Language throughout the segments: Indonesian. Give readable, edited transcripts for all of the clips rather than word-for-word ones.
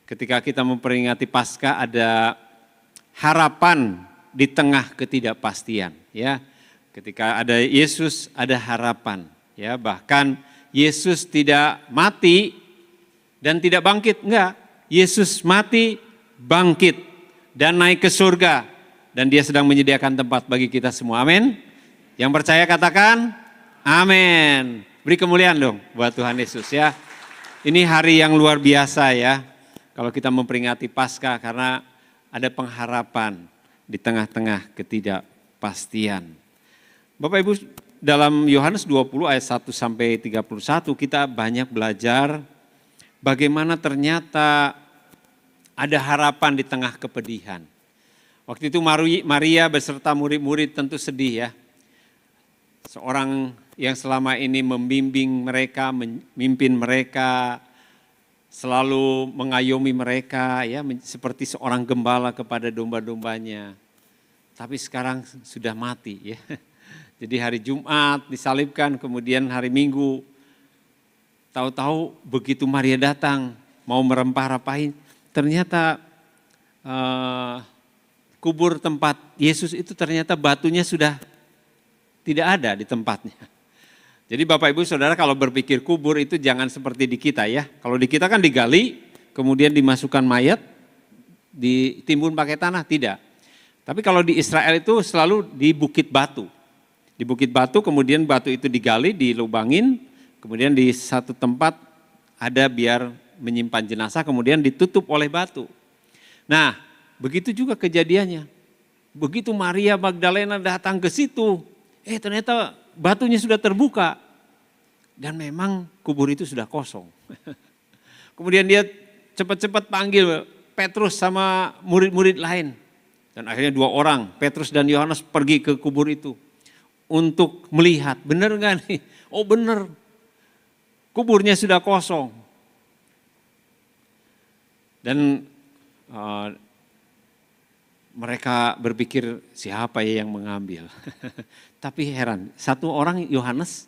Ketika kita memperingati Paskah ada harapan di tengah ketidakpastian, ya. Ketika ada Yesus ada harapan, ya. Bahkan Yesus tidak mati dan tidak bangkit, enggak. Yesus mati, bangkit dan naik ke surga dan Dia sedang menyediakan tempat bagi kita semua. Amin. Yang percaya katakan amin. Beri kemuliaan dong buat Tuhan Yesus, ya. Ini hari yang luar biasa, ya. Kalau kita memperingati Paskah karena ada pengharapan di tengah-tengah ketidakpastian. Bapak Ibu, dalam Yohanes 20 ayat 1 sampai 31 kita banyak belajar bagaimana ternyata ada harapan di tengah kepedihan. Waktu itu Maria beserta murid-murid tentu sedih, ya. Seorang yang selama ini membimbing mereka, memimpin mereka, selalu mengayomi mereka, ya, seperti seorang gembala kepada domba-dombanya. Tapi sekarang sudah mati, ya. Jadi hari Jumat disalibkan, kemudian hari Minggu, tahu-tahu begitu Maria datang mau merempah-rempahin, ternyata kubur tempat Yesus itu ternyata batunya sudah tidak ada di tempatnya. Jadi Bapak Ibu Saudara kalau berpikir kubur itu jangan seperti di kita, ya. Kalau di kita kan digali, kemudian dimasukkan mayat, ditimbun pakai tanah, tidak. Tapi kalau di Israel itu selalu di bukit batu. Di bukit batu kemudian batu itu digali, dilubangin, kemudian di satu tempat ada biar menyimpan jenazah, kemudian ditutup oleh batu. Nah, begitu juga kejadiannya. Begitu Maria Magdalena datang ke situ, ternyata batunya sudah terbuka. Dan memang kubur itu sudah kosong. Kemudian dia cepat-cepat panggil Petrus sama murid-murid lain. Dan akhirnya 2 orang, Petrus dan Yohanes pergi ke kubur itu. Untuk melihat, benar nggak nih? Oh benar, kuburnya sudah kosong. Dan mereka berpikir siapa ya yang mengambil. Tapi heran, satu orang Yohanes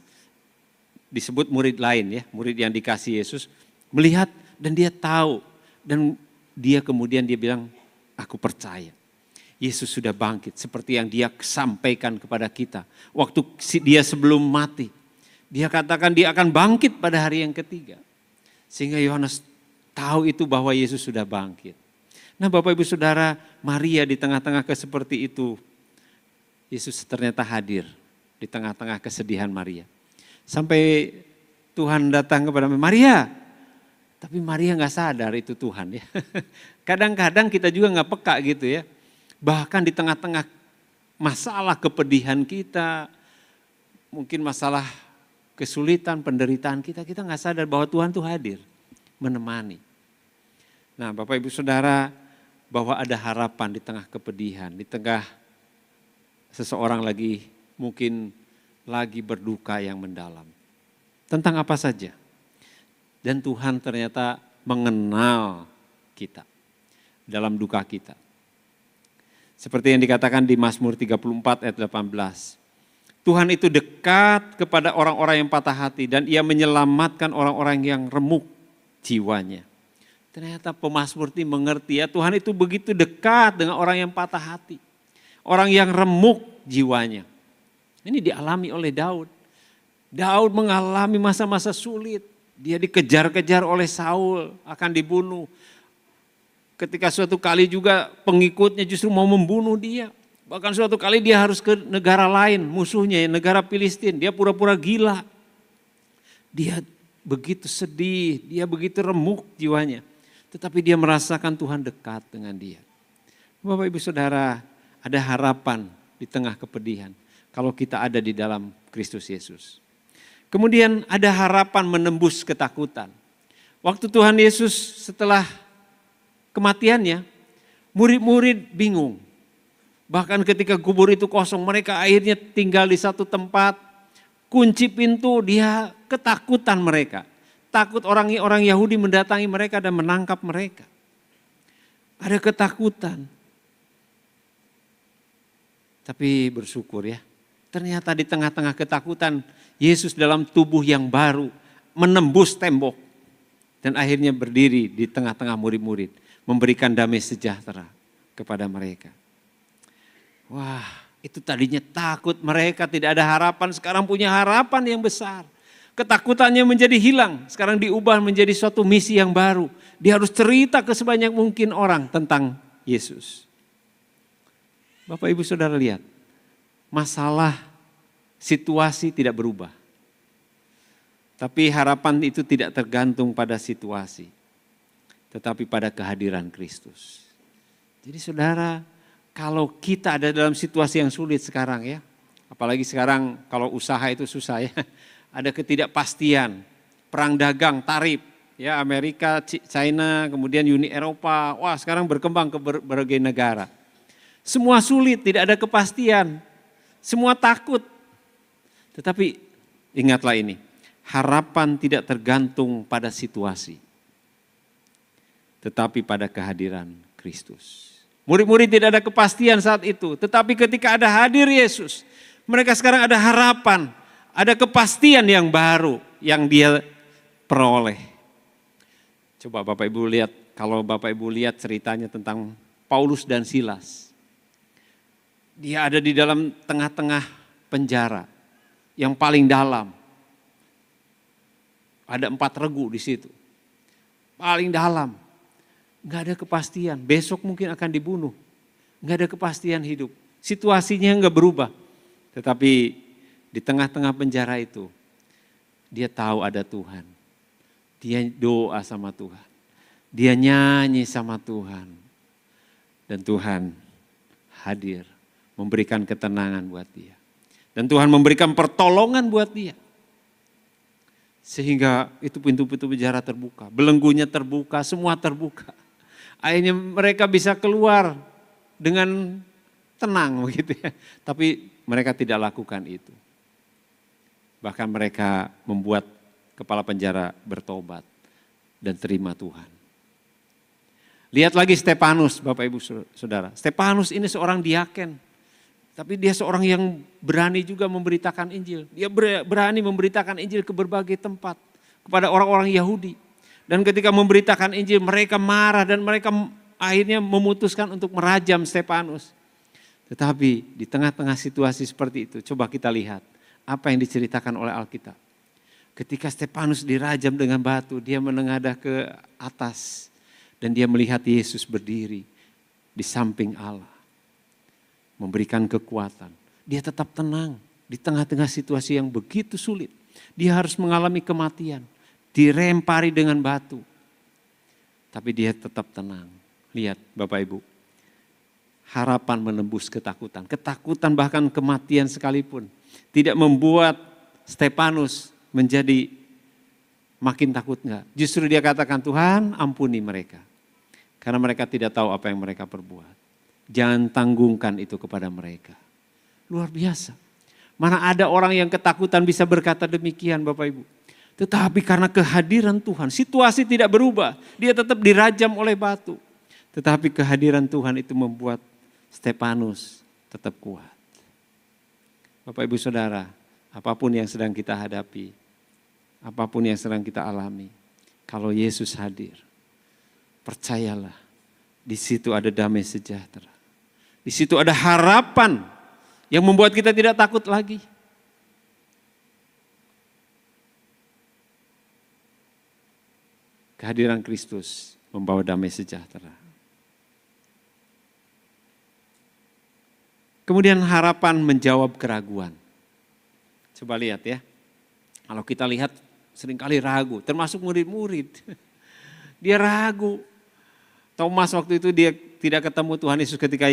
disebut murid lain, ya, murid yang dikasih Yesus, melihat dan dia tahu. Dan dia kemudian dia bilang, aku percaya. Yesus sudah bangkit seperti yang Dia sampaikan kepada kita. Waktu Dia sebelum mati, Dia katakan Dia akan bangkit pada hari yang ketiga. Sehingga Yohanes tahu itu bahwa Yesus sudah bangkit. Nah Bapak Ibu Saudara, Maria di tengah-tengah seperti itu, Yesus ternyata hadir di tengah-tengah kesedihan Maria. Sampai Tuhan datang kepada Maria, tapi Maria nggak sadar itu Tuhan, ya. Kadang-kadang kita juga nggak peka gitu, ya. Bahkan di tengah-tengah masalah kepedihan kita, mungkin masalah kesulitan, penderitaan kita nggak sadar bahwa Tuhan tuh hadir, menemani. Nah Bapak Ibu Saudara, bahwa ada harapan di tengah kepedihan, di tengah seseorang lagi mungkin lagi berduka yang mendalam. Tentang apa saja. Dan Tuhan ternyata mengenal kita dalam duka kita. Seperti yang dikatakan di Mazmur 34 ayat 18. Tuhan itu dekat kepada orang-orang yang patah hati dan Ia menyelamatkan orang-orang yang remuk jiwanya. Ternyata pemazmur ini mengerti, ya, Tuhan itu begitu dekat dengan orang yang patah hati. Orang yang remuk jiwanya. Ini dialami oleh Daud. Daud mengalami masa-masa sulit. Dia dikejar-kejar oleh Saul, akan dibunuh. Ketika suatu kali juga pengikutnya justru mau membunuh dia. Bahkan suatu kali dia harus ke negara lain, musuhnya, negara Filistin. Dia pura-pura gila. Dia begitu sedih, dia begitu remuk jiwanya. Tetapi dia merasakan Tuhan dekat dengan dia. Bapak Ibu Saudara, ada harapan di tengah kepedihan. Kalau kita ada di dalam Kristus Yesus. Kemudian ada harapan menembus ketakutan. Waktu Tuhan Yesus setelah kematiannya, murid-murid bingung. Bahkan ketika kubur itu kosong, mereka akhirnya tinggal di satu tempat, kunci pintu, dia ketakutan mereka. Takut orang Yahudi mendatangi mereka dan menangkap mereka. Ada ketakutan. Tapi bersyukur, ya, ternyata di tengah-tengah ketakutan, Yesus dalam tubuh yang baru menembus tembok. Dan akhirnya berdiri di tengah-tengah murid-murid, memberikan damai sejahtera kepada mereka. Wah, itu tadinya takut mereka, tidak ada harapan, sekarang punya harapan yang besar. Ketakutannya menjadi hilang, sekarang diubah menjadi suatu misi yang baru. Dia harus cerita ke sebanyak mungkin orang tentang Yesus. Bapak Ibu Saudara lihat, masalah situasi tidak berubah. Tapi harapan itu tidak tergantung pada situasi, tetapi pada kehadiran Kristus. Jadi saudara, kalau kita ada dalam situasi yang sulit sekarang ya, apalagi sekarang kalau usaha itu susah ya, ada ketidakpastian, perang dagang, tarif, ya Amerika, China, kemudian Uni Eropa, wah sekarang berkembang ke berbagai negara. Semua sulit, tidak ada kepastian, semua takut. Tetapi ingatlah ini, harapan tidak tergantung pada situasi, tetapi pada kehadiran Kristus. Murid-murid tidak ada kepastian saat itu, tetapi ketika ada hadir Yesus, mereka sekarang ada harapan, ada kepastian yang baru yang dia peroleh. Coba Bapak Ibu lihat, kalau Bapak Ibu lihat ceritanya tentang Paulus dan Silas. Dia ada di dalam tengah-tengah penjara yang paling dalam. Ada 4 regu di situ, paling dalam. Nggak ada kepastian, besok mungkin akan dibunuh. Nggak ada kepastian hidup, situasinya nggak berubah. Tetapi di tengah-tengah penjara itu, dia tahu ada Tuhan. Dia doa sama Tuhan, dia nyanyi sama Tuhan. Dan Tuhan hadir, memberikan ketenangan buat dia. Dan Tuhan memberikan pertolongan buat dia. Sehingga itu pintu-pintu penjara terbuka, belenggunya terbuka, semua terbuka. Akhirnya mereka bisa keluar dengan tenang begitu ya. Tapi mereka tidak lakukan itu. Bahkan mereka membuat kepala penjara bertobat dan terima Tuhan. Lihat lagi Stefanus, Bapak Ibu Saudara. Stefanus ini seorang diaken. Tapi dia seorang yang berani juga memberitakan Injil. Dia berani memberitakan Injil ke berbagai tempat kepada orang-orang Yahudi. Dan ketika memberitakan Injil mereka marah dan mereka akhirnya memutuskan untuk merajam Stefanus. Tetapi di tengah-tengah situasi seperti itu coba kita lihat apa yang diceritakan oleh Alkitab. Ketika Stefanus dirajam dengan batu, dia menengadah ke atas dan dia melihat Yesus berdiri di samping Allah. Memberikan kekuatan. Dia tetap tenang di tengah-tengah situasi yang begitu sulit. Dia harus mengalami kematian. Dirempari dengan batu. Tapi dia tetap tenang. Lihat Bapak Ibu. Harapan menembus ketakutan. Ketakutan bahkan kematian sekalipun. Tidak membuat Stefanus menjadi makin takut enggak. Justru dia katakan Tuhan ampuni mereka. Karena mereka tidak tahu apa yang mereka perbuat. Jangan tanggungkan itu kepada mereka. Luar biasa. Mana ada orang yang ketakutan bisa berkata demikian Bapak Ibu. Tetapi karena kehadiran Tuhan, situasi tidak berubah. Dia tetap dirajam oleh batu. Tetapi kehadiran Tuhan itu membuat Stefanus tetap kuat. Bapak Ibu Saudara, apapun yang sedang kita hadapi, apapun yang sedang kita alami, kalau Yesus hadir, percayalah, di situ ada damai sejahtera. Di situ ada harapan yang membuat kita tidak takut lagi. Kehadiran Kristus membawa damai sejahtera. Kemudian harapan menjawab keraguan. Coba lihat ya. Kalau kita lihat seringkali ragu, termasuk murid-murid. Dia ragu. Thomas waktu itu dia tidak ketemu Tuhan Yesus ketika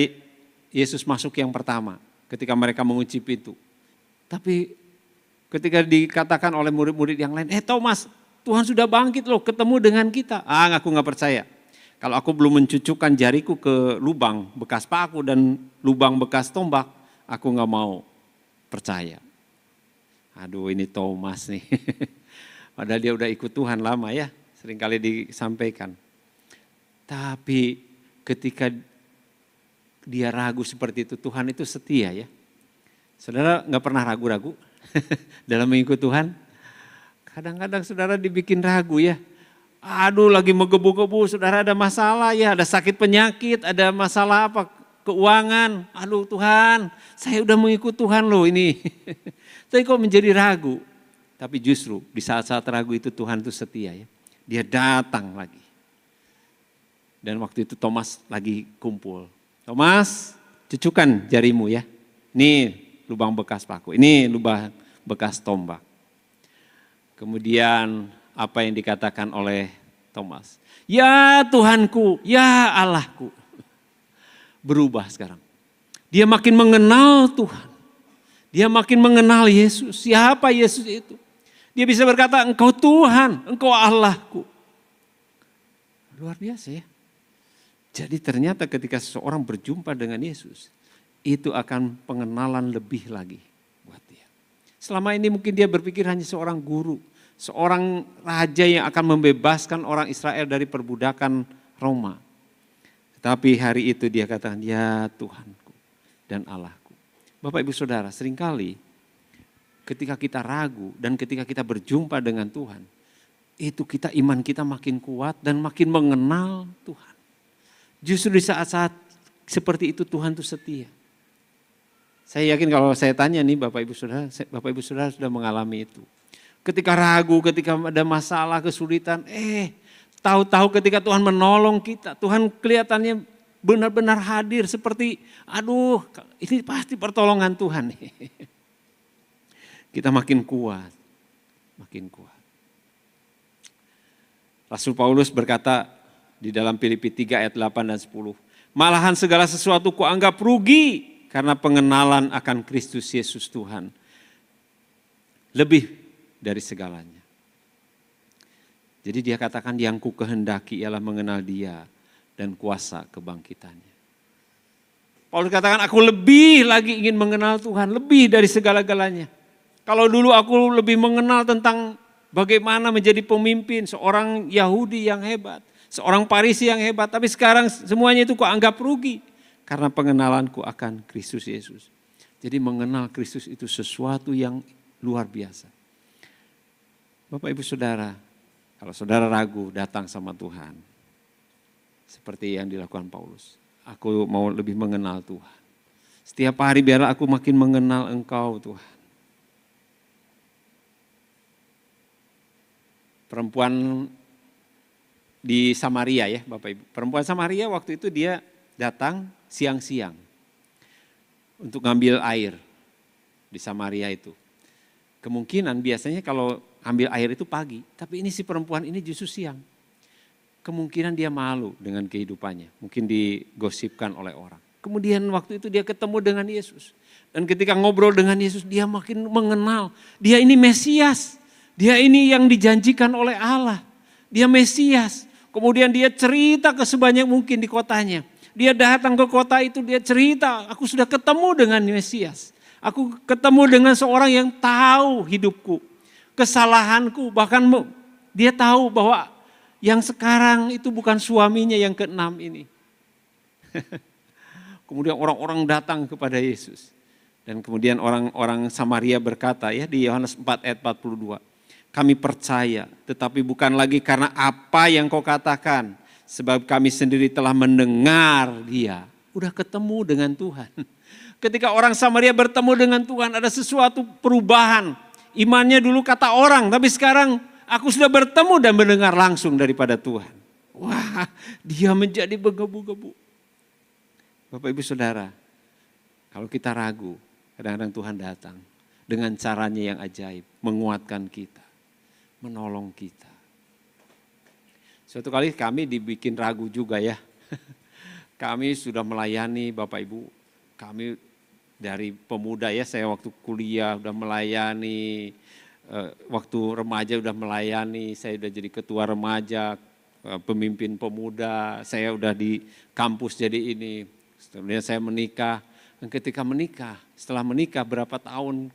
Yesus masuk yang pertama. Ketika mereka mengunci pintu. Tapi ketika dikatakan oleh murid-murid yang lain, Thomas, Tuhan sudah bangkit loh, ketemu dengan kita. Aku gak percaya. Kalau aku belum mencucukkan jariku ke lubang bekas paku dan lubang bekas tombak, aku gak mau percaya. Aduh ini Thomas nih. Padahal dia udah ikut Tuhan lama ya, seringkali disampaikan. Tapi ketika dia ragu seperti itu, Tuhan itu setia ya. Saudara gak pernah ragu-ragu dalam mengikut Tuhan? Kadang-kadang saudara dibikin ragu ya. Aduh lagi menggebu-gebu, saudara ada masalah ya, ada sakit penyakit, ada masalah apa, keuangan. Aduh Tuhan, saya udah mengikut Tuhan loh ini. Tapi kok menjadi ragu. Tapi justru di saat-saat ragu itu Tuhan itu setia ya. Dia datang lagi. Dan waktu itu Thomas lagi kumpul. Thomas, cucukan jarimu ya. Ini lubang bekas paku, ini lubang bekas tombak. Kemudian apa yang dikatakan oleh Thomas? Ya Tuhanku, ya Allahku. Berubah sekarang. Dia makin mengenal Tuhan. Dia makin mengenal Yesus. Siapa Yesus itu? Dia bisa berkata, Engkau Tuhan, Engkau Allahku. Luar biasa ya. Jadi ternyata ketika seseorang berjumpa dengan Yesus, itu akan pengenalan lebih lagi buat dia. Selama ini mungkin dia berpikir hanya seorang guru, seorang raja yang akan membebaskan orang Israel dari perbudakan Roma. Tapi hari itu dia katakan, ya Tuhanku dan Allahku. Bapak Ibu Saudara, seringkali ketika kita ragu dan ketika kita berjumpa dengan Tuhan, itu iman kita makin kuat dan makin mengenal Tuhan. Justru di saat-saat seperti itu Tuhan itu setia. Saya yakin kalau saya tanya nih Bapak Ibu Saudara sudah mengalami itu. Ketika ragu, ketika ada masalah, kesulitan, tahu-tahu ketika Tuhan menolong kita, Tuhan kelihatannya benar-benar hadir seperti, aduh ini pasti pertolongan Tuhan. Kita makin kuat, makin kuat. Rasul Paulus berkata di dalam Filipi 3 ayat 8 dan 10, malahan segala sesuatu kuanggap rugi karena pengenalan akan Kristus Yesus Tuhan. Lebih dari segalanya. Jadi dia katakan yang ku kehendaki ialah mengenal dia dan kuasa kebangkitannya. Paulus katakan aku lebih lagi ingin mengenal Tuhan, lebih dari segala-galanya. Kalau dulu aku lebih mengenal tentang bagaimana menjadi pemimpin, seorang Yahudi yang hebat, seorang Farisi yang hebat, tapi sekarang semuanya itu ku anggap rugi karena pengenalanku akan Kristus Yesus. Jadi mengenal Kristus itu sesuatu yang luar biasa. Bapak Ibu Saudara, kalau saudara ragu datang sama Tuhan. Seperti yang dilakukan Paulus. Aku mau lebih mengenal Tuhan. Setiap hari biarlah aku makin mengenal Engkau Tuhan. Perempuan di Samaria ya Bapak Ibu. Perempuan Samaria waktu itu dia datang siang-siang. Untuk ngambil air di Samaria itu. Kemungkinan biasanya kalau ambil air itu pagi, tapi ini si perempuan ini justru siang. Kemungkinan dia malu dengan kehidupannya, mungkin digosipkan oleh orang. Kemudian waktu itu dia ketemu dengan Yesus. Dan ketika ngobrol dengan Yesus dia makin mengenal, dia ini Mesias. Dia ini yang dijanjikan oleh Allah. Dia Mesias. Kemudian dia cerita ke sebanyak mungkin di kotanya. Dia datang ke kota itu, dia cerita, aku sudah ketemu dengan Mesias. Aku ketemu dengan seorang yang tahu hidupku, kesalahanku, bahkan dia tahu bahwa yang sekarang itu bukan suaminya yang keenam ini. Kemudian orang-orang datang kepada Yesus. Dan kemudian orang-orang Samaria berkata ya di Yohanes 4 ayat 42. Kami percaya tetapi bukan lagi karena apa yang kau katakan. Sebab kami sendiri telah mendengar dia. Udah ketemu dengan Tuhan. Ketika orang Samaria bertemu dengan Tuhan ada sesuatu perubahan. Imannya dulu kata orang tapi sekarang aku sudah bertemu dan mendengar langsung daripada Tuhan. Wah dia menjadi menggebu-gebu. Bapak Ibu Saudara kalau kita ragu kadang-kadang Tuhan datang. Dengan caranya yang ajaib menguatkan kita. Menolong kita. Suatu kali kami dibikin ragu juga ya. Kami sudah melayani Bapak Ibu. Kami dari pemuda ya, saya waktu kuliah udah melayani, waktu remaja udah melayani, saya udah jadi ketua remaja, pemimpin pemuda, saya udah di kampus jadi ini. Kemudian saya menikah, dan ketika menikah, setelah menikah berapa tahun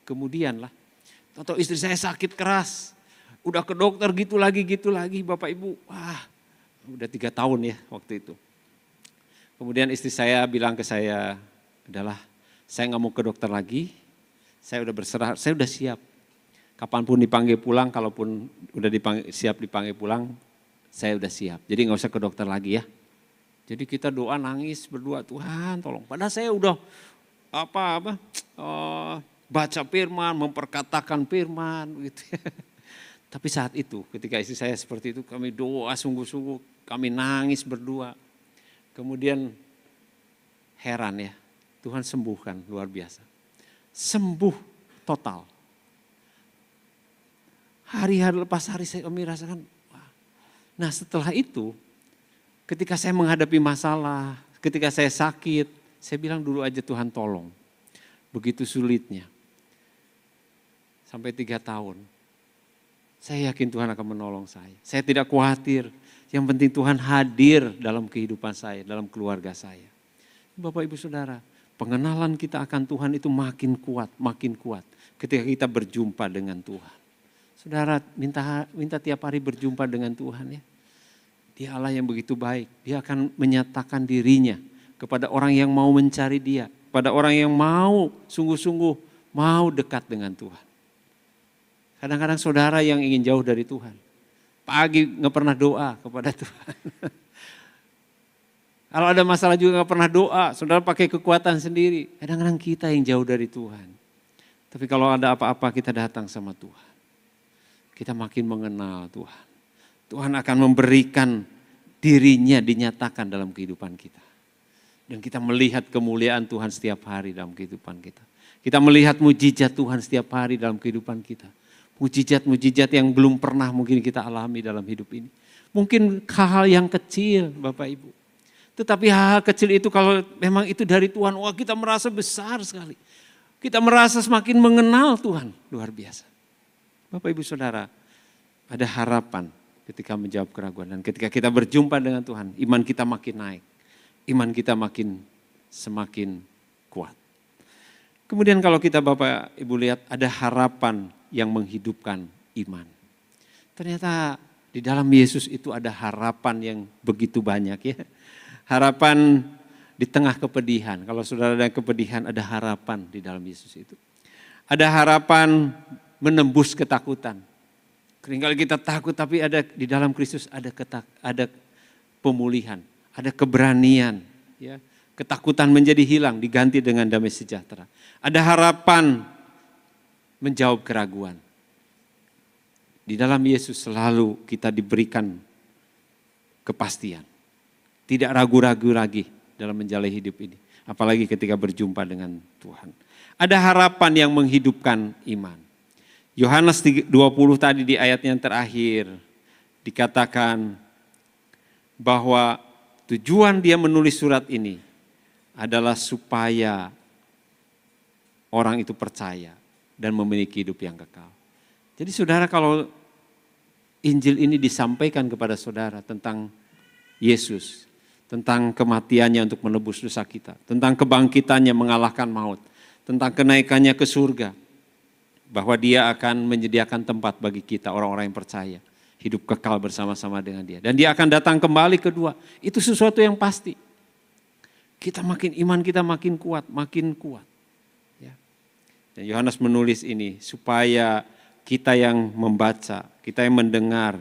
kemudian lah, atau istri saya sakit keras, udah ke dokter gitu lagi Bapak Ibu, wah udah 3 tahun ya waktu itu. Kemudian istri saya bilang ke saya, adalah saya nggak mau ke dokter lagi, saya udah berserah, saya udah siap. Kapanpun dipanggil pulang, kalaupun udah siap dipanggil pulang, saya udah siap. Jadi nggak usah ke dokter lagi ya. Jadi kita doa nangis berdua, Tuhan tolong. Padahal saya udah baca firman, memperkatakan firman gitu. Tapi saat itu ketika istri saya seperti itu, kami doa sungguh-sungguh, kami nangis berdua. Kemudian heran ya, Tuhan sembuhkan luar biasa. Sembuh total. Hari-hari lepas hari kami rasakan. Wah. Nah setelah itu, ketika saya menghadapi masalah, ketika saya sakit, saya bilang dulu aja Tuhan tolong. Begitu sulitnya. Sampai 3 tahun. Saya yakin Tuhan akan menolong saya. Saya tidak khawatir. Yang penting Tuhan hadir dalam kehidupan saya, dalam keluarga saya. Bapak Ibu Saudara, pengenalan kita akan Tuhan itu makin kuat ketika kita berjumpa dengan Tuhan. Saudara minta tiap hari berjumpa dengan Tuhan ya. Dia Allah yang begitu baik. Dia akan menyatakan dirinya kepada orang yang mau mencari dia. Pada orang yang mau sungguh-sungguh mau dekat dengan Tuhan. Kadang-kadang saudara yang ingin jauh dari Tuhan. Pagi gak pernah doa kepada Tuhan. Kalau ada masalah juga gak pernah doa. Saudara pakai kekuatan sendiri. Kadang-kadang kita yang jauh dari Tuhan. Tapi kalau ada apa-apa kita datang sama Tuhan. Kita makin mengenal Tuhan. Tuhan akan memberikan dirinya dinyatakan dalam kehidupan kita. Dan kita melihat kemuliaan Tuhan setiap hari dalam kehidupan kita. Kita melihat mujizat Tuhan setiap hari dalam kehidupan kita. Mujizat-mujizat yang belum pernah mungkin kita alami dalam hidup ini. Mungkin hal-hal yang kecil Bapak Ibu. Tetapi hal-hal kecil itu kalau memang itu dari Tuhan, wah kita merasa besar sekali. Kita merasa semakin mengenal Tuhan, luar biasa. Bapak Ibu Saudara, ada harapan ketika menjawab keraguan. Dan ketika kita berjumpa dengan Tuhan, iman kita makin naik. Iman kita semakin kuat. Kemudian kalau kita Bapak Ibu lihat ada harapan yang menghidupkan iman. Ternyata di dalam Yesus itu ada harapan yang begitu banyak ya. Harapan di tengah kepedihan. Kalau saudara ada kepedihan ada harapan di dalam Yesus itu. Ada harapan menembus ketakutan. Seringkali kita takut tapi ada di dalam Kristus ada pemulihan, ada keberanian, ya. Ketakutan menjadi hilang diganti dengan damai sejahtera. Ada harapan menjawab keraguan. Di dalam Yesus selalu kita diberikan kepastian. Tidak ragu-ragu lagi dalam menjalani hidup ini. Apalagi ketika berjumpa dengan Tuhan. Ada harapan yang menghidupkan iman. Yohanes 20 tadi di ayat yang terakhir dikatakan bahwa tujuan dia menulis surat ini adalah supaya orang itu percaya dan memiliki hidup yang kekal. Jadi saudara kalau Injil ini disampaikan kepada saudara tentang Yesus, tentang kematiannya untuk menebus dosa kita, tentang kebangkitannya mengalahkan maut, tentang kenaikannya ke surga, bahwa dia akan menyediakan tempat bagi kita orang-orang yang percaya. Hidup kekal bersama-sama dengan dia. Dan dia akan datang kembali kedua. Itu sesuatu yang pasti. Iman kita makin kuat. Ya. Dan Yohanes menulis ini supaya kita yang membaca, kita yang mendengar,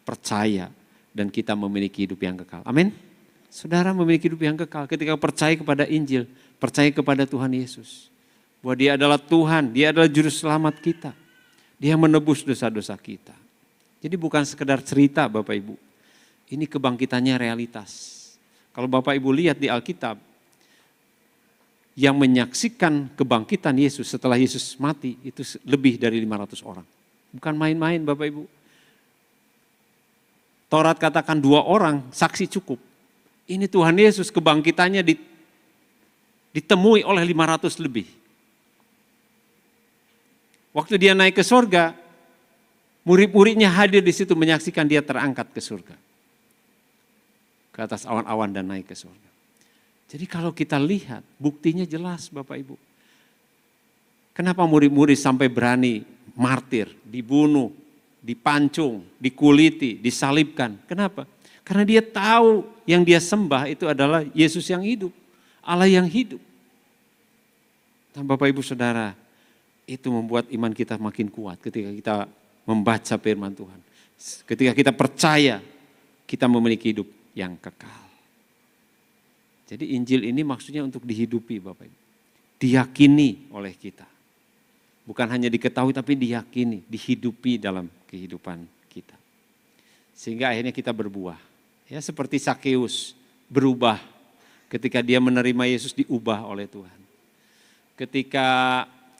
percaya. Dan kita memiliki hidup yang kekal. Amin. Saudara memiliki hidup yang kekal ketika percaya kepada Injil. Percaya kepada Tuhan Yesus. Bahwa dia adalah Tuhan, dia adalah juru selamat kita. Dia menebus dosa-dosa kita. Jadi bukan sekedar cerita Bapak Ibu. Ini kebangkitannya realitas. Kalau Bapak Ibu lihat di Alkitab, yang menyaksikan kebangkitan Yesus setelah Yesus mati, itu lebih dari 500 orang. Bukan main-main Bapak Ibu. Taurat katakan 2 orang, saksi cukup. Ini Tuhan Yesus kebangkitannya ditemui oleh 500 lebih. Waktu dia naik ke surga, murid-muridnya hadir di situ menyaksikan dia terangkat ke surga. Ke atas awan-awan dan naik ke surga. Jadi kalau kita lihat, buktinya jelas Bapak Ibu. Kenapa murid-murid sampai berani martir, dibunuh, dipancung, dikuliti, disalibkan. Kenapa? Karena dia tahu yang dia sembah itu adalah Yesus yang hidup, Allah yang hidup. Dan Bapak Ibu Saudara, itu membuat iman kita makin kuat ketika kita membaca firman Tuhan. Ketika kita percaya kita memiliki hidup yang kekal. Jadi Injil ini maksudnya untuk dihidupi Bapak Ibu. Diyakini oleh kita. Bukan hanya diketahui tapi diyakini, dihidupi dalam kehidupan kita. Sehingga akhirnya kita berbuah. Ya seperti Sakeus berubah ketika dia menerima Yesus, diubah oleh Tuhan. Ketika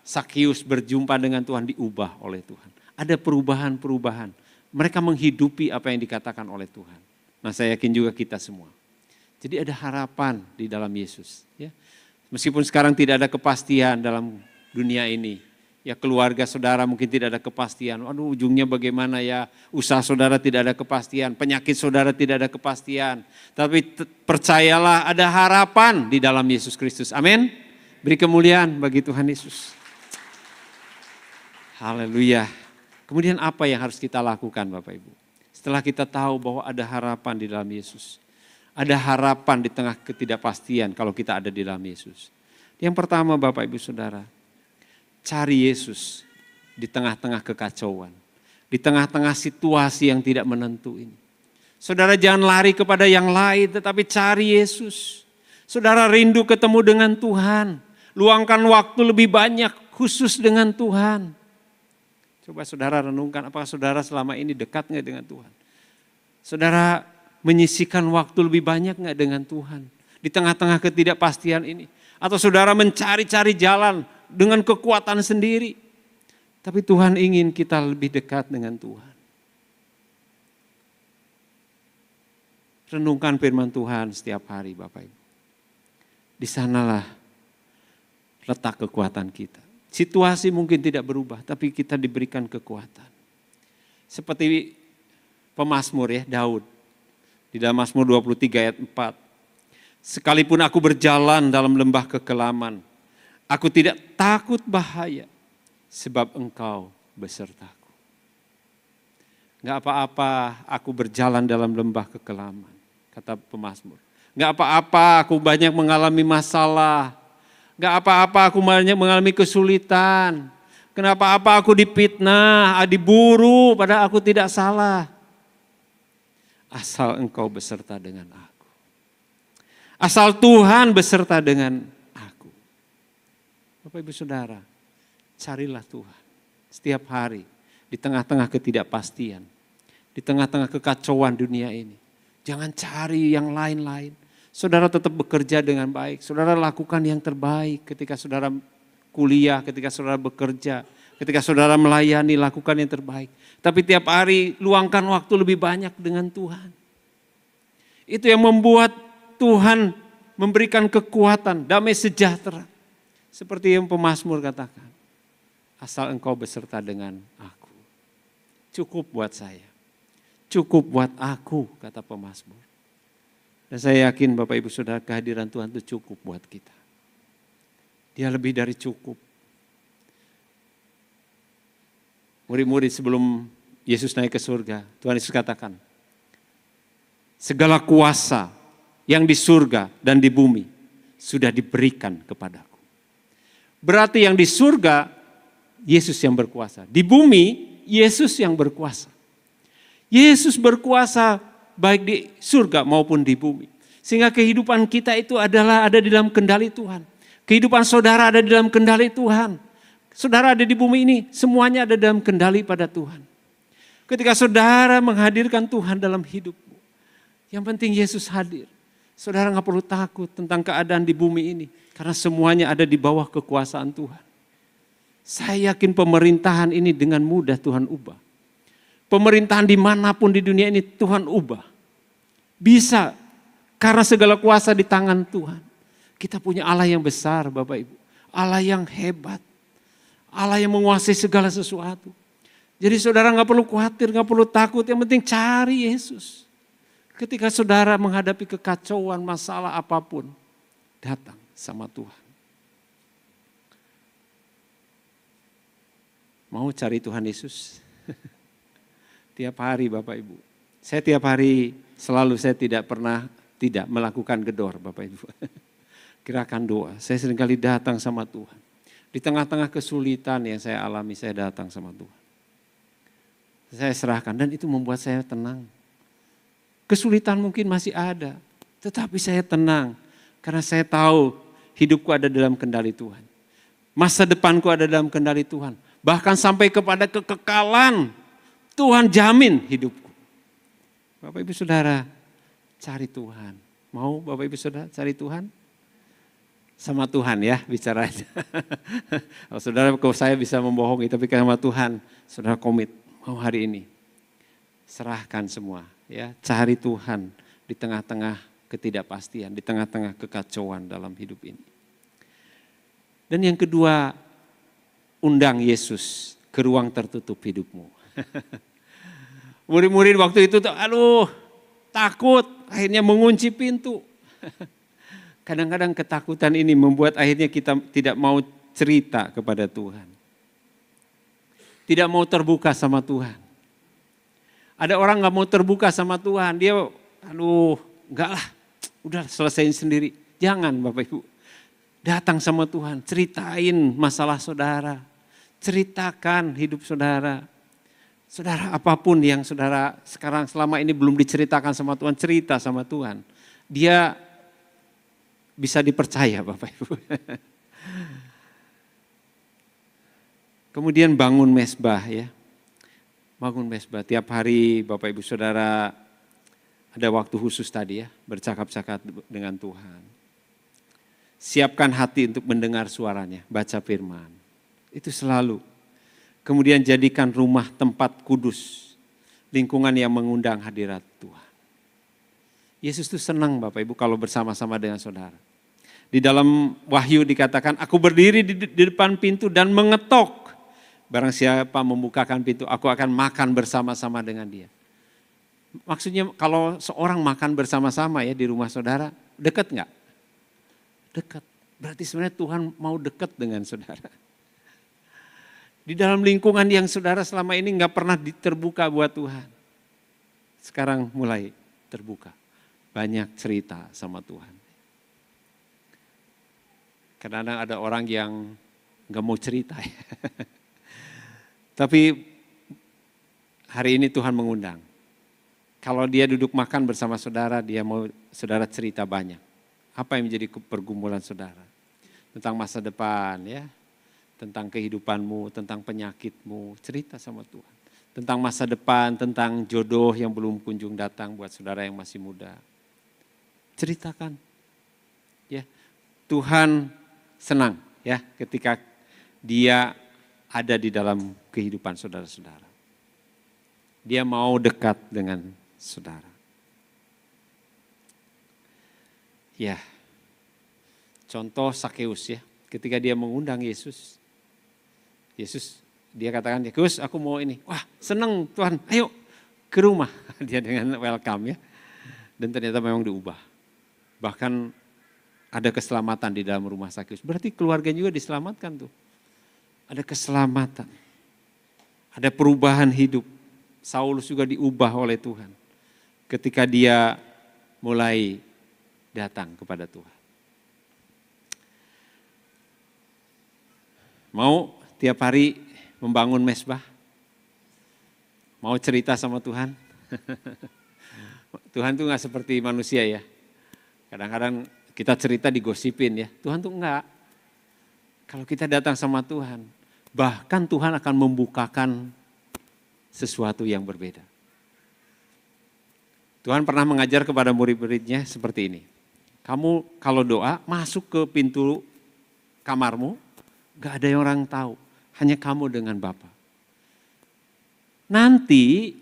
Sakeus berjumpa dengan Tuhan, diubah oleh Tuhan. Ada perubahan-perubahan. Mereka menghidupi apa yang dikatakan oleh Tuhan. Nah saya yakin juga kita semua. Jadi ada harapan di dalam Yesus. Ya. Meskipun sekarang tidak ada kepastian dalam dunia ini. Ya keluarga saudara mungkin tidak ada kepastian. Aduh ujungnya bagaimana ya. Usaha saudara tidak ada kepastian. Penyakit saudara tidak ada kepastian. Tapi percayalah ada harapan di dalam Yesus Kristus. Amin. Beri kemuliaan bagi Tuhan Yesus. Haleluya. Kemudian apa yang harus kita lakukan Bapak Ibu? Setelah kita tahu bahwa ada harapan di dalam Yesus. Ada harapan di tengah ketidakpastian kalau kita ada di dalam Yesus. Yang pertama Bapak Ibu Saudara, cari Yesus di tengah-tengah kekacauan. Di tengah-tengah situasi yang tidak menentu ini. Saudara jangan lari kepada yang lain tetapi cari Yesus. Saudara rindu ketemu dengan Tuhan. Luangkan waktu lebih banyak khusus dengan Tuhan. Coba saudara renungkan apakah saudara selama ini dekat nggak dengan Tuhan? Saudara menyisihkan waktu lebih banyak nggak dengan Tuhan? Di tengah-tengah ketidakpastian ini. Atau saudara mencari-cari jalan dengan kekuatan sendiri. Tapi Tuhan ingin kita lebih dekat dengan Tuhan. Renungkan firman Tuhan setiap hari Bapak Ibu. Di sanalah letak kekuatan kita. Situasi mungkin tidak berubah, tapi kita diberikan kekuatan. Seperti pemazmur ya, Daud. Di dalam Mazmur 23 ayat 4. Sekalipun aku berjalan dalam lembah kekelaman, aku tidak takut bahaya, sebab Engkau besertaku. Enggak apa-apa aku berjalan dalam lembah kekelaman, kata pemazmur. Enggak apa-apa aku banyak mengalami masalah. Enggak apa-apa aku banyak mengalami kesulitan. Kenapa apa aku dipitnah, diburu padahal aku tidak salah. Asal Engkau beserta dengan aku. Asal Tuhan beserta dengan aku. Bapak Ibu Saudara, carilah Tuhan setiap hari di tengah-tengah ketidakpastian. Di tengah-tengah kekacauan dunia ini. Jangan cari yang lain-lain. Saudara tetap bekerja dengan baik, saudara lakukan yang terbaik ketika saudara kuliah, ketika saudara bekerja, ketika saudara melayani, lakukan yang terbaik. Tapi tiap hari luangkan waktu lebih banyak dengan Tuhan. Itu yang membuat Tuhan memberikan kekuatan, damai sejahtera. Seperti yang pemazmur katakan, asal Engkau beserta dengan aku. Cukup buat saya, cukup buat aku, kata pemazmur. Dan saya yakin Bapak Ibu Saudara kehadiran Tuhan itu cukup buat kita. Dia lebih dari cukup. Murid-murid sebelum Yesus naik ke surga, Tuhan Yesus katakan, segala kuasa yang di surga dan di bumi sudah diberikan kepadaku. Berarti yang di surga, Yesus yang berkuasa. Di bumi, Yesus yang berkuasa. Yesus berkuasa baik di surga maupun di bumi. Sehingga kehidupan kita itu adalah ada di dalam kendali Tuhan. Kehidupan saudara ada di dalam kendali Tuhan. Saudara ada di bumi ini, semuanya ada dalam kendali pada Tuhan. Ketika saudara menghadirkan Tuhan dalam hidupmu, yang penting Yesus hadir. Saudara gak perlu takut tentang keadaan di bumi ini. Karena semuanya ada di bawah kekuasaan Tuhan. Saya yakin pemerintahan ini dengan mudah Tuhan ubah. Pemerintahan dimanapun di dunia ini Tuhan ubah. Bisa, karena segala kuasa di tangan Tuhan. Kita punya Allah yang besar Bapak Ibu. Allah yang hebat. Allah yang menguasai segala sesuatu. Jadi saudara gak perlu khawatir, gak perlu takut. Yang penting cari Yesus. Ketika saudara menghadapi kekacauan, masalah apapun. Datang sama Tuhan. Mau cari Tuhan Yesus? Tiap hari Bapak Ibu. Saya tiap hari selalu saya tidak pernah tidak melakukan gedor Bapak Ibu. Gerakan doa. Saya seringkali datang sama Tuhan. Di tengah-tengah kesulitan yang saya alami, saya datang sama Tuhan. Saya serahkan dan itu membuat saya tenang. Kesulitan mungkin masih ada, tetapi saya tenang karena saya tahu hidupku ada dalam kendali Tuhan. Masa depanku ada dalam kendali Tuhan. Bahkan sampai kepada kekekalan, Tuhan jamin hidupku. Bapak Ibu Saudara, cari Tuhan. Mau Bapak Ibu Saudara cari Tuhan? Sama Tuhan ya bicaranya. Kalau saudara, kalau saya bisa membohongi, tapi sama Tuhan, saudara komit, mau hari ini. Serahkan semua. Ya, cari Tuhan di tengah-tengah ketidakpastian, di tengah-tengah kekacauan dalam hidup ini. Dan yang kedua, undang Yesus ke ruang tertutup hidupmu. Murid-murid waktu itu takut, akhirnya mengunci pintu. Kadang-kadang ketakutan ini membuat akhirnya kita tidak mau cerita kepada Tuhan. Tidak mau terbuka sama Tuhan. Ada orang gak mau terbuka sama Tuhan, dia enggak lah, udah selesaiin sendiri. Jangan Bapak Ibu, datang sama Tuhan, ceritain masalah saudara, ceritakan hidup saudara. Saudara, apapun yang saudara sekarang selama ini belum diceritakan sama Tuhan, cerita sama Tuhan. Dia bisa dipercaya Bapak Ibu. Kemudian bangun mezbah ya. Bangun mezbah, tiap hari Bapak Ibu Saudara ada waktu khusus tadi ya, bercakap-cakap dengan Tuhan. Siapkan hati untuk mendengar suaranya, baca firman. Itu selalu. Kemudian jadikan rumah tempat kudus, lingkungan yang mengundang hadirat Tuhan. Yesus itu senang Bapak Ibu kalau bersama-sama dengan saudara. Di dalam Wahyu dikatakan, aku berdiri di depan pintu dan mengetok. Barang siapa membukakan pintu, aku akan makan bersama-sama dengan dia. Maksudnya kalau seorang makan bersama-sama ya di rumah saudara, dekat enggak? Dekat. Berarti sebenarnya Tuhan mau dekat dengan saudara. Di dalam lingkungan yang saudara selama ini enggak pernah terbuka buat Tuhan. Sekarang mulai terbuka. Banyak cerita sama Tuhan. Kadang-kadang ada orang yang enggak mau cerita ya. Tapi hari ini Tuhan mengundang. Kalau dia duduk makan bersama saudara, dia mau saudara cerita banyak. Apa yang menjadi pergumulan saudara? Tentang masa depan ya, tentang kehidupanmu, tentang penyakitmu, cerita sama Tuhan. Tentang masa depan, tentang jodoh yang belum kunjung datang buat saudara yang masih muda. Ceritakan. Ya, Tuhan senang ya ketika dia ada di dalam kehidupan saudara-saudara. Dia mau dekat dengan saudara. Ya, contoh Sakeus ya, ketika dia mengundang Yesus, dia katakan, Gus aku mau ini, wah senang Tuhan, ayo ke rumah. Dia dengan welcome ya, dan ternyata memang diubah. Bahkan ada keselamatan di dalam rumah Sakeus, berarti keluarganya juga diselamatkan tuh. Ada keselamatan, ada perubahan hidup. Saulus juga diubah oleh Tuhan ketika dia mulai datang kepada Tuhan. Mau tiap hari membangun mezbah? Mau cerita sama Tuhan? Tuhan tuh gak seperti manusia ya. Kadang-kadang kita cerita digosipin ya. Tuhan tuh enggak. Kalau kita datang sama Tuhan, bahkan Tuhan akan membukakan sesuatu yang berbeda. Tuhan pernah mengajar kepada murid-muridnya seperti ini. Kamu kalau doa masuk ke pintu kamarmu, gak ada yang orang tahu, hanya kamu dengan Bapa. Nanti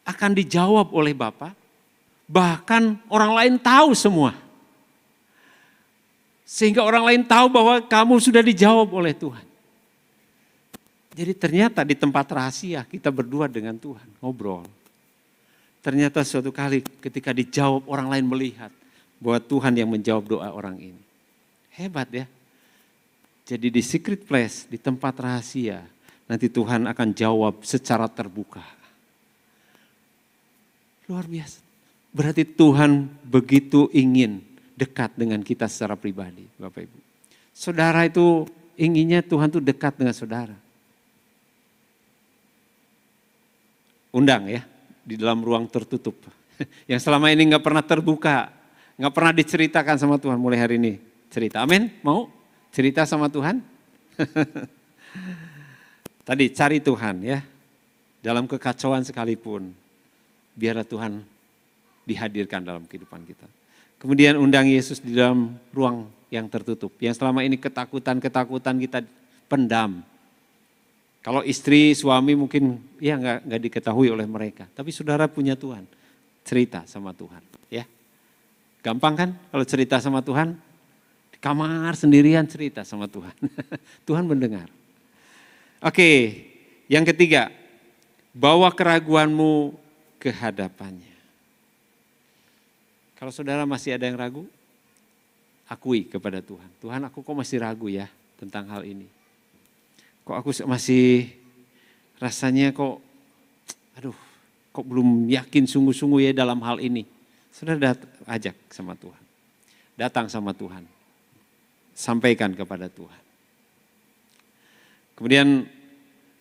akan dijawab oleh Bapa, bahkan orang lain tahu semua. Sehingga orang lain tahu bahwa kamu sudah dijawab oleh Tuhan. Jadi ternyata di tempat rahasia kita berdua dengan Tuhan, ngobrol. Ternyata suatu kali ketika dijawab orang lain melihat bahwa Tuhan yang menjawab doa orang ini. Hebat ya. Jadi di secret place, di tempat rahasia, nanti Tuhan akan jawab secara terbuka. Luar biasa. Berarti Tuhan begitu ingin dekat dengan kita secara pribadi, Bapak Ibu. Saudara itu inginnya Tuhan tuh dekat dengan saudara. Undang ya, di dalam ruang tertutup. Yang selama ini nggak pernah terbuka, nggak pernah diceritakan sama Tuhan, mulai hari ini cerita. Amin? Mau cerita sama Tuhan? Tadi cari Tuhan ya, dalam kekacauan sekalipun, biarlah Tuhan dihadirkan dalam kehidupan kita. Kemudian undang Yesus di dalam ruang yang tertutup, yang selama ini ketakutan kita pendam. Kalau istri, suami mungkin ya nggak diketahui oleh mereka, tapi saudara punya Tuhan, cerita sama Tuhan, ya. Gampang kan kalau cerita sama Tuhan? Di kamar sendirian cerita sama Tuhan. Tuhan mendengar. Oke, yang ketiga, bawa keraguanmu ke hadapannya. Kalau saudara masih ada yang ragu, akui kepada Tuhan. Tuhan, aku kok masih ragu ya tentang hal ini. Kok aku masih rasanya kok belum yakin sungguh-sungguh ya dalam hal ini. Saudara ajak sama Tuhan. Datang sama Tuhan. Sampaikan kepada Tuhan. Kemudian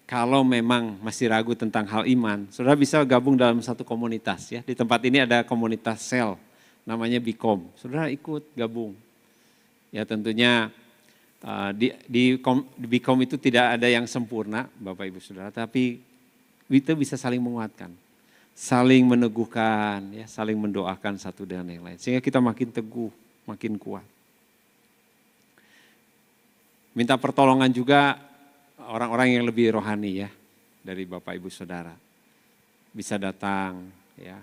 kalau memang masih ragu tentang hal iman, saudara bisa gabung dalam satu komunitas ya. Di tempat ini ada komunitas sel, namanya Bikom. Saudara ikut gabung. Ya tentunya di Bikom itu tidak ada yang sempurna Bapak Ibu Saudara, tapi kita bisa saling menguatkan, saling meneguhkan, ya, saling mendoakan satu dengan yang lain. Sehingga kita makin teguh, makin kuat. Minta pertolongan juga orang-orang yang lebih rohani ya, dari Bapak Ibu Saudara. Bisa datang ya.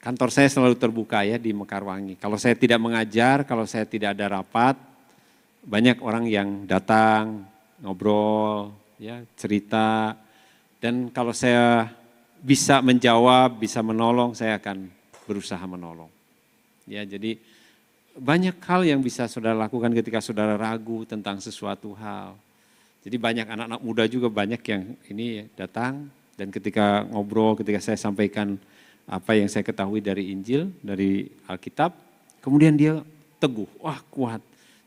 Kantor saya selalu terbuka ya di Mekarwangi. Kalau saya tidak mengajar, kalau saya tidak ada rapat, banyak orang yang datang, ngobrol, ya, cerita. Dan kalau saya bisa menjawab, bisa menolong, saya akan berusaha menolong. Ya, jadi banyak hal yang bisa saudara lakukan ketika saudara ragu tentang sesuatu hal. Jadi banyak anak-anak muda juga banyak yang ini datang dan ketika ngobrol, ketika saya sampaikan apa yang saya ketahui dari Injil, dari Alkitab, kemudian dia teguh, wah kuat.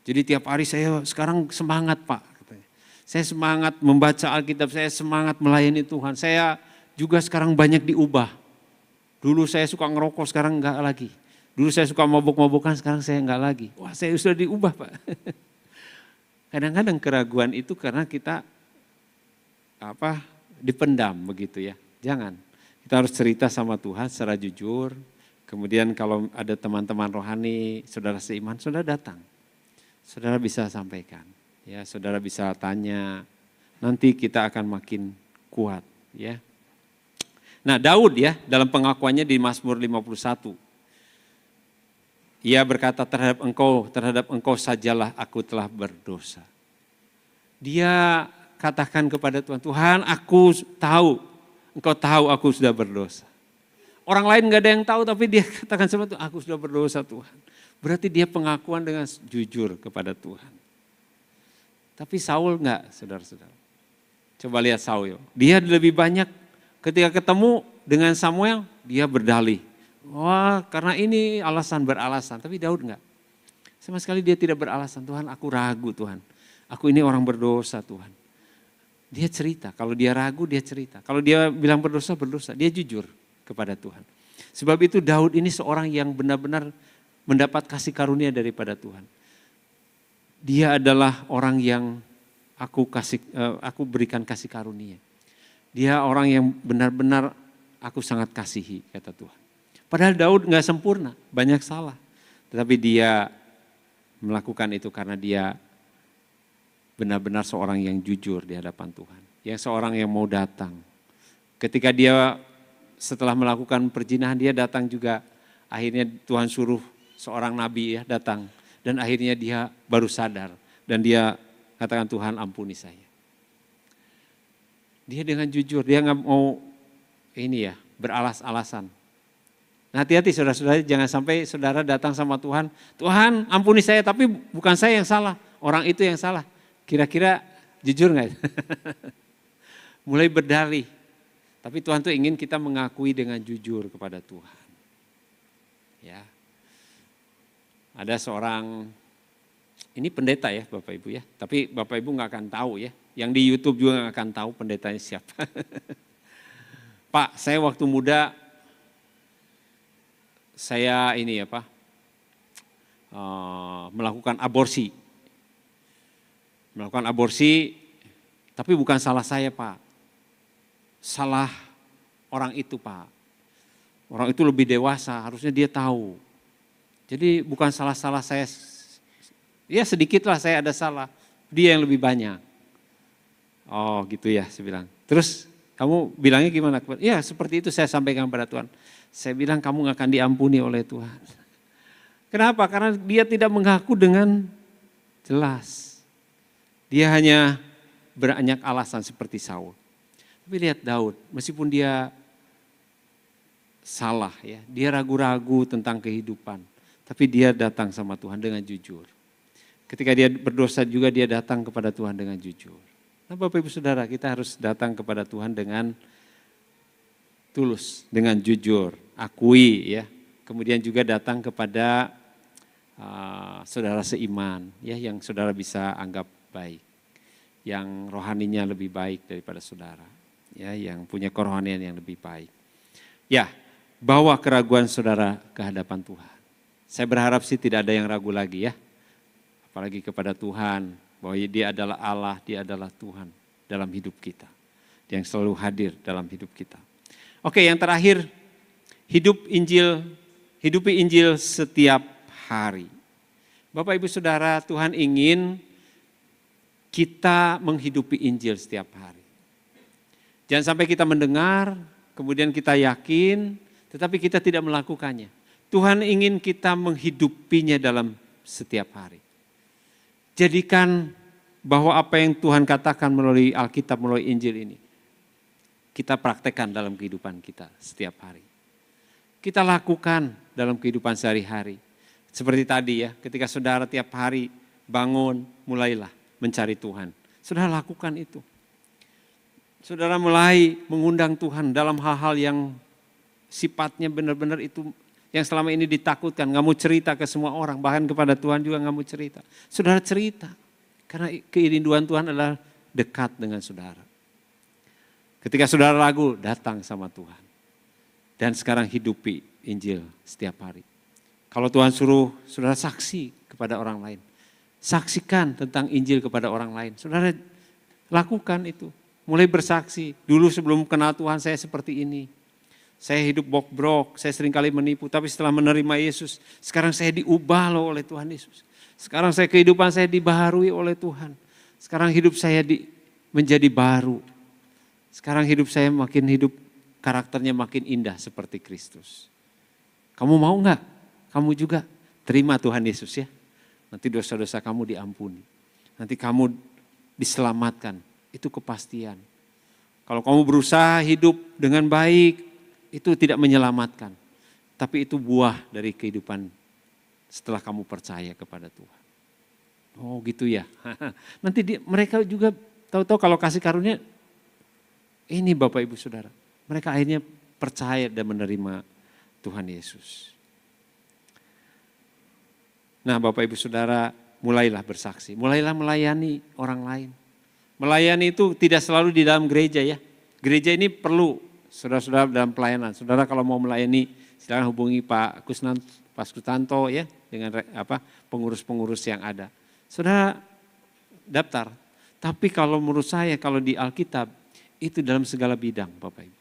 Jadi tiap hari saya sekarang semangat Pak. Katanya. Saya semangat membaca Alkitab, saya semangat melayani Tuhan. Saya juga sekarang banyak diubah. Dulu saya suka ngerokok, sekarang enggak lagi. Dulu saya suka mabuk-mabukan, sekarang saya enggak lagi. Wah saya sudah diubah Pak. Kadang-kadang keraguan itu karena kita dipendam begitu ya. Jangan. Kita harus cerita sama Tuhan secara jujur. Kemudian kalau ada teman-teman rohani, saudara seiman, saudara datang. Saudara bisa sampaikan, ya, saudara bisa tanya. Nanti kita akan makin kuat, ya. Nah, Daud ya dalam pengakuannya di Mazmur 51. Ia berkata terhadap engkau sajalah aku telah berdosa. Dia katakan kepada Tuhan, Tuhan aku tahu, engkau tahu aku sudah berdosa. Orang lain gak ada yang tahu tapi dia katakan sama Tuhan, aku sudah berdosa Tuhan. Berarti dia pengakuan dengan jujur kepada Tuhan. Tapi Saul enggak, saudara-saudara. Coba lihat Saul. Dia lebih banyak ketika ketemu dengan Samuel, dia berdalih. Wah karena ini beralasan. Tapi Daud enggak. Sama sekali dia tidak beralasan. Tuhan aku ragu Tuhan. Aku ini orang berdosa Tuhan. Dia cerita. Kalau dia ragu dia cerita. Kalau dia bilang berdosa, berdosa. Dia jujur kepada Tuhan. Sebab itu Daud ini seorang yang benar-benar mendapat kasih karunia daripada Tuhan. Dia adalah orang yang aku berikan kasih karunia. Dia orang yang benar-benar aku sangat kasihi, kata Tuhan. Padahal Daud gak sempurna, banyak salah. Tetapi dia melakukan itu karena dia benar-benar seorang yang jujur di hadapan Tuhan. Yang seorang yang mau datang. Ketika dia setelah melakukan perzinahan, dia datang juga. Akhirnya Tuhan suruh seorang nabi ya datang dan akhirnya dia baru sadar dan dia katakan Tuhan ampuni saya. Dia dengan jujur, dia nggak mau beralas-alasan. Nah, hati-hati saudara-saudara, jangan sampai saudara datang sama Tuhan, Tuhan ampuni saya tapi bukan saya yang salah, orang itu yang salah. Kira-kira jujur nggak? Mulai berdalih. Tapi Tuhan tuh ingin kita mengakui dengan jujur kepada Tuhan. Ya. Ada seorang, ini pendeta ya Bapak Ibu ya, tapi Bapak Ibu gak akan tahu ya, yang di YouTube juga gak akan tahu pendetanya siapa. Pak, saya waktu muda saya melakukan aborsi. Melakukan aborsi, tapi bukan salah saya, Pak. Salah orang itu, Pak. Orang itu lebih dewasa, harusnya dia tahu. Jadi bukan salah saya, ya sedikitlah saya ada salah, dia yang lebih banyak. Oh gitu ya, saya bilang. Terus kamu bilangnya gimana? Ya seperti itu saya sampaikan pada Tuhan. Saya bilang kamu gak akan diampuni oleh Tuhan. Kenapa? Karena dia tidak mengaku dengan jelas. Dia hanya banyak alasan seperti Saul. Tapi lihat Daud, meskipun dia salah ya, dia ragu-ragu tentang kehidupan. Tapi dia datang sama Tuhan dengan jujur. Ketika dia berdosa juga dia datang kepada Tuhan dengan jujur. Nah Bapak Ibu Saudara, kita harus datang kepada Tuhan dengan tulus, dengan jujur, akui ya. Kemudian juga datang kepada saudara seiman ya, yang saudara bisa anggap baik. Yang rohaninya lebih baik daripada saudara. Ya, yang punya kerohanian yang lebih baik. Ya, bawa keraguan saudara ke hadapan Tuhan. Saya berharap sih tidak ada yang ragu lagi ya. Apalagi kepada Tuhan, bahwa dia adalah Allah, dia adalah Tuhan dalam hidup kita. Yang selalu hadir dalam hidup kita. Oke, yang terakhir, hidupi Injil setiap hari. Bapak Ibu Saudara, Tuhan ingin kita menghidupi Injil setiap hari. Jangan sampai kita mendengar, kemudian kita yakin, tetapi kita tidak melakukannya. Tuhan ingin kita menghidupinya dalam setiap hari. Jadikan bahwa apa yang Tuhan katakan melalui Alkitab, melalui Injil ini, kita praktekkan dalam kehidupan kita setiap hari. Kita lakukan dalam kehidupan sehari-hari. Seperti tadi ya, ketika saudara tiap hari bangun, mulailah mencari Tuhan. Saudara lakukan itu. Saudara mulai mengundang Tuhan dalam hal-hal yang sifatnya benar-benar itu yang selama ini ditakutkan. Gak mau cerita ke semua orang, bahkan kepada Tuhan juga gak mau cerita. Saudara cerita, karena keinginduan Tuhan adalah dekat dengan saudara. Ketika saudara ragu, datang sama Tuhan. Dan sekarang hidupi Injil setiap hari. Kalau Tuhan suruh saudara saksi kepada orang lain. Saksikan tentang Injil kepada orang lain. Saudara lakukan itu. Mulai bersaksi. Dulu sebelum kenal Tuhan saya seperti ini. Saya hidup bok-brok, saya seringkali menipu. Tapi setelah menerima Yesus, sekarang saya diubah loh oleh Tuhan Yesus. Sekarang kehidupan saya dibaharui oleh Tuhan. Sekarang hidup saya menjadi baru. Sekarang hidup saya karakternya makin indah seperti Kristus. Kamu mau enggak? Kamu juga terima Tuhan Yesus ya. Nanti dosa-dosa kamu diampuni. Nanti kamu diselamatkan. Itu kepastian. Kalau kamu berusaha hidup dengan baik, itu tidak menyelamatkan. Tapi itu buah dari kehidupan setelah kamu percaya kepada Tuhan. Oh gitu ya. Nanti mereka juga tahu-tahu kalau kasih karunia, ini Bapak Ibu Saudara. Mereka akhirnya percaya dan menerima Tuhan Yesus. Nah Bapak Ibu Saudara, mulailah bersaksi, mulailah melayani orang lain. Melayani itu tidak selalu di dalam gereja ya. Gereja ini perlu saudara-saudara dalam pelayanan. Saudara kalau mau melayani, silakan hubungi Pak Kustanto ya dengan pengurus-pengurus yang ada. Saudara daftar. Tapi kalau menurut saya kalau di Alkitab itu dalam segala bidang Bapak Ibu.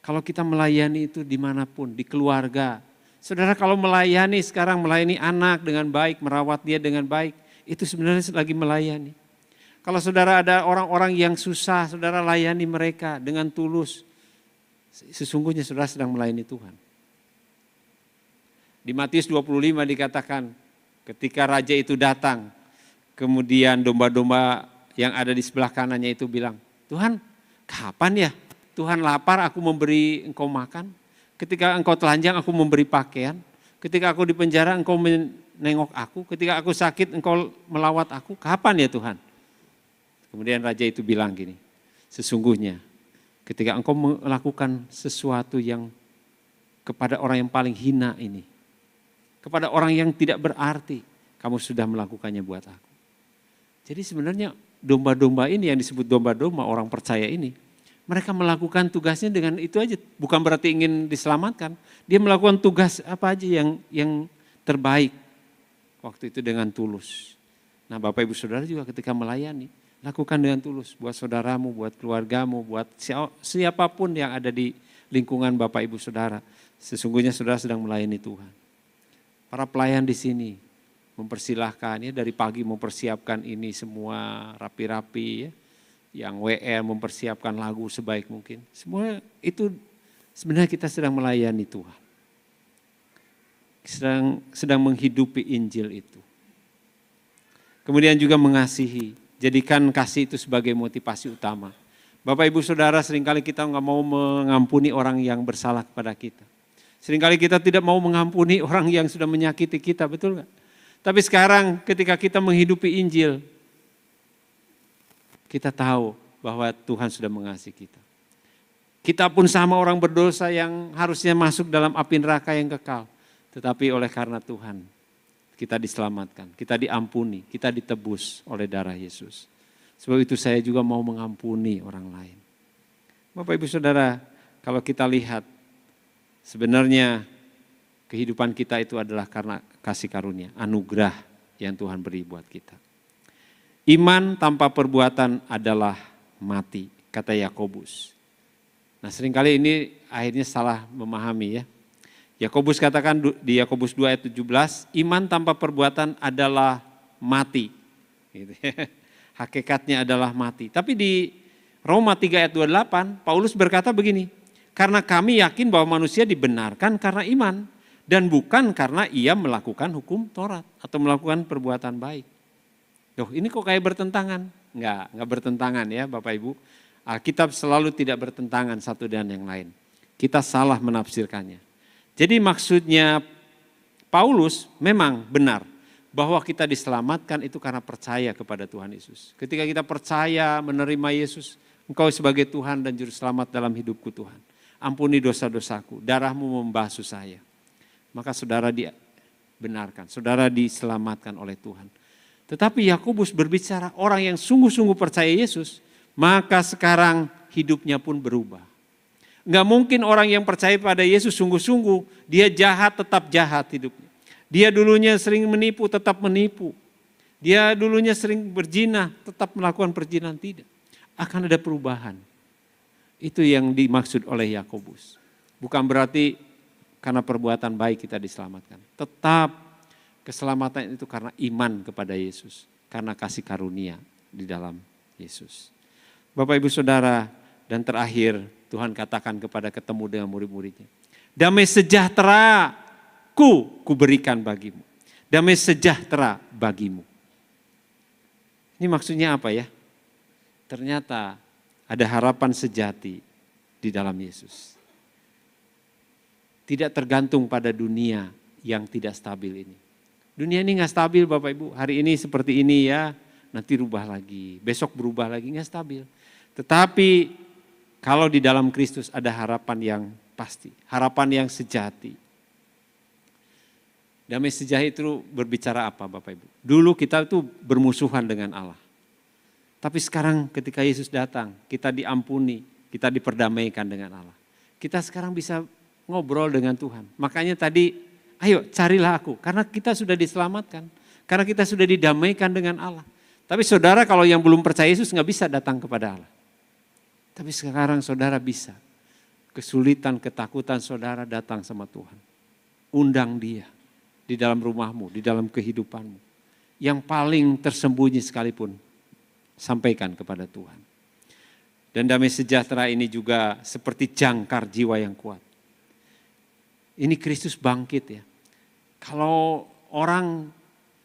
Kalau kita melayani itu dimanapun, di keluarga. Saudara kalau melayani sekarang, melayani anak dengan baik, merawat dia dengan baik, itu sebenarnya lagi melayani. Kalau saudara ada orang-orang yang susah, saudara layani mereka dengan tulus. Sesungguhnya saudara sedang melayani Tuhan. Di Matius 25 dikatakan, ketika raja itu datang, kemudian domba-domba yang ada di sebelah kanannya itu bilang, Tuhan kapan ya Tuhan lapar aku memberi engkau makan? Ketika engkau telanjang aku memberi pakaian. Ketika aku di penjara engkau menengok aku. Ketika aku sakit engkau melawat aku. Kapan ya Tuhan? Kemudian raja itu bilang gini. Sesungguhnya ketika engkau melakukan sesuatu yang kepada orang yang paling hina ini. Kepada orang yang tidak berarti. Kamu sudah melakukannya buat aku. Jadi sebenarnya domba-domba ini yang disebut domba-domba orang percaya ini. Mereka melakukan tugasnya dengan itu aja, bukan berarti ingin diselamatkan. Dia melakukan tugas apa aja yang terbaik waktu itu dengan tulus. Nah Bapak Ibu Saudara juga ketika melayani, lakukan dengan tulus buat saudaramu, buat keluargamu, buat siapapun yang ada di lingkungan Bapak Ibu Saudara. Sesungguhnya saudara sedang melayani Tuhan. Para pelayan di sini mempersilahkan ya, dari pagi mempersiapkan ini semua rapi-rapi ya. Yang WR mempersiapkan lagu sebaik mungkin. Semua itu sebenarnya kita sedang melayani Tuhan. Sedang menghidupi Injil itu. Kemudian juga mengasihi. Jadikan kasih itu sebagai motivasi utama. Bapak Ibu Saudara, seringkali kita nggak mau mengampuni orang yang bersalah kepada kita. Seringkali kita tidak mau mengampuni orang yang sudah menyakiti kita, betul nggak? Tapi sekarang ketika kita menghidupi Injil, kita tahu bahwa Tuhan sudah mengasihi kita. Kita pun sama orang berdosa yang harusnya masuk dalam api neraka yang kekal. Tetapi oleh karena Tuhan, kita diselamatkan, kita diampuni, kita ditebus oleh darah Yesus. Sebab itu saya juga mau mengampuni orang lain. Bapak Ibu Saudara, kalau kita lihat, sebenarnya kehidupan kita itu adalah karena kasih karunia, anugerah yang Tuhan beri buat kita. Iman tanpa perbuatan adalah mati, kata Yakobus. Nah seringkali ini akhirnya salah memahami ya. Yakobus katakan di Yakobus 2 ayat 17, iman tanpa perbuatan adalah mati. Gitu ya. Hakikatnya adalah mati. Tapi di Roma 3 ayat 28, Paulus berkata begini, karena kami yakin bahwa manusia dibenarkan karena iman dan bukan karena ia melakukan hukum Taurat atau melakukan perbuatan baik. Loh, ini kok kayak bertentangan? Enggak bertentangan ya Bapak Ibu. Alkitab selalu tidak bertentangan satu dan yang lain. Kita salah menafsirkannya. Jadi maksudnya Paulus memang benar bahwa kita diselamatkan itu karena percaya kepada Tuhan Yesus. Ketika kita percaya menerima Yesus, Engkau sebagai Tuhan dan Juru Selamat dalam hidupku Tuhan. Ampuni dosa-dosaku, darah-Mu membasuh saya. Maka saudara dibenarkan, saudara diselamatkan oleh Tuhan. Tetapi Yakobus berbicara orang yang sungguh-sungguh percaya Yesus, maka sekarang hidupnya pun berubah. Enggak mungkin orang yang percaya pada Yesus sungguh-sungguh, dia jahat tetap jahat hidupnya. Dia dulunya sering menipu tetap menipu. Dia dulunya sering berzina tetap melakukan perzinahan, tidak. Akan ada perubahan. Itu yang dimaksud oleh Yakobus. Bukan berarti karena perbuatan baik kita diselamatkan. Tetap keselamatan itu karena iman kepada Yesus. Karena kasih karunia di dalam Yesus. Bapak Ibu Saudara, dan terakhir Tuhan katakan kepada ketemu dengan murid-muridnya. Damai sejahtera ku berikan bagimu. Damai sejahtera bagimu. Ini maksudnya apa ya? Ternyata ada harapan sejati di dalam Yesus. Tidak tergantung pada dunia yang tidak stabil ini. Dunia ini gak stabil Bapak Ibu, hari ini seperti ini ya, nanti rubah lagi, besok berubah lagi, gak stabil. Tetapi kalau di dalam Kristus ada harapan yang pasti, harapan yang sejati. Damai sejahtera itu berbicara apa Bapak Ibu? Dulu kita itu bermusuhan dengan Allah. Tapi sekarang ketika Yesus datang, kita diampuni, kita diperdamaikan dengan Allah. Kita sekarang bisa ngobrol dengan Tuhan. Makanya tadi, ayo carilah aku, karena kita sudah diselamatkan, karena kita sudah didamaikan dengan Allah. Tapi saudara kalau yang belum percaya Yesus nggak bisa datang kepada Allah. Tapi sekarang saudara bisa, kesulitan, ketakutan saudara datang sama Tuhan. Undang dia di dalam rumahmu, di dalam kehidupanmu. Yang paling tersembunyi sekalipun, sampaikan kepada Tuhan. Dan damai sejahtera ini juga seperti jangkar jiwa yang kuat. Ini Kristus bangkit ya. Kalau orang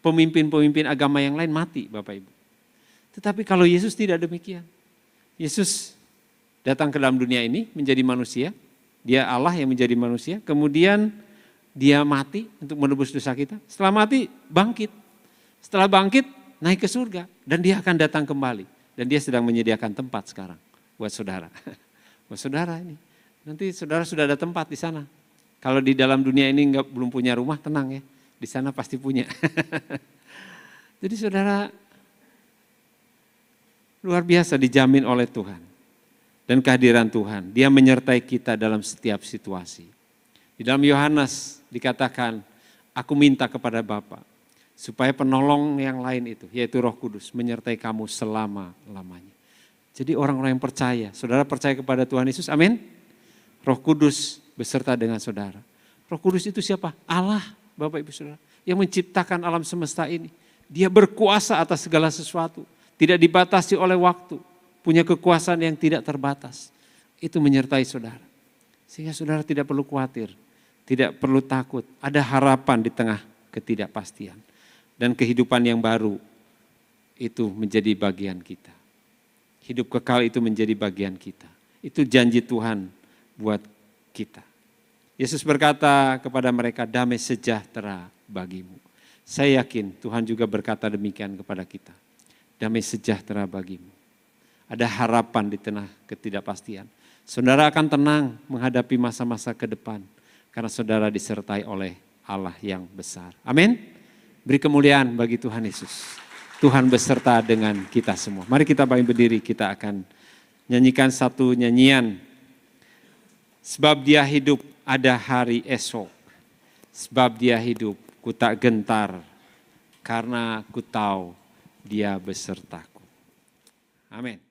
pemimpin-pemimpin agama yang lain mati Bapak Ibu. Tetapi kalau Yesus tidak demikian. Yesus datang ke dalam dunia ini menjadi manusia. Dia Allah yang menjadi manusia. Kemudian dia mati untuk menebus dosa kita. Setelah mati bangkit. Setelah bangkit naik ke surga. Dan dia akan datang kembali. Dan dia sedang menyediakan tempat sekarang buat saudara. Buat saudara ini. Nanti saudara sudah ada tempat di sana. Kalau di dalam dunia ini belum punya rumah, tenang ya. Di sana pasti punya. Jadi saudara, luar biasa dijamin oleh Tuhan. dan kehadiran Tuhan. Dia menyertai kita dalam setiap situasi. Di dalam Yohanes dikatakan, aku minta kepada Bapa supaya penolong yang lain itu, yaitu Roh Kudus, menyertai kamu selama-lamanya. Jadi orang-orang yang percaya, saudara percaya kepada Tuhan Yesus, amin? Roh Kudus beserta dengan saudara. Roh Kudus itu siapa? Allah, Bapak Ibu Saudara, yang menciptakan alam semesta ini. Dia berkuasa atas segala sesuatu, tidak dibatasi oleh waktu, punya kekuasaan yang tidak terbatas. Itu menyertai saudara. Sehingga saudara tidak perlu khawatir, tidak perlu takut. Ada harapan di tengah ketidakpastian. Dan kehidupan yang baru itu menjadi bagian kita. Hidup kekal itu menjadi bagian kita. Itu janji Tuhan buat kita. Yesus berkata kepada mereka, damai sejahtera bagimu. Saya yakin Tuhan juga berkata demikian kepada kita. Damai sejahtera bagimu. Ada harapan di tengah ketidakpastian. Saudara akan tenang menghadapi masa-masa ke depan. Karena saudara disertai oleh Allah yang besar. Amin. Beri kemuliaan bagi Tuhan Yesus. Tuhan beserta dengan kita semua. Mari kita berdiri, kita akan nyanyikan satu nyanyian. Sebab dia hidup ada hari esok. Sebab dia hidup ku tak gentar. Karena ku tahu dia besertaku. Amin.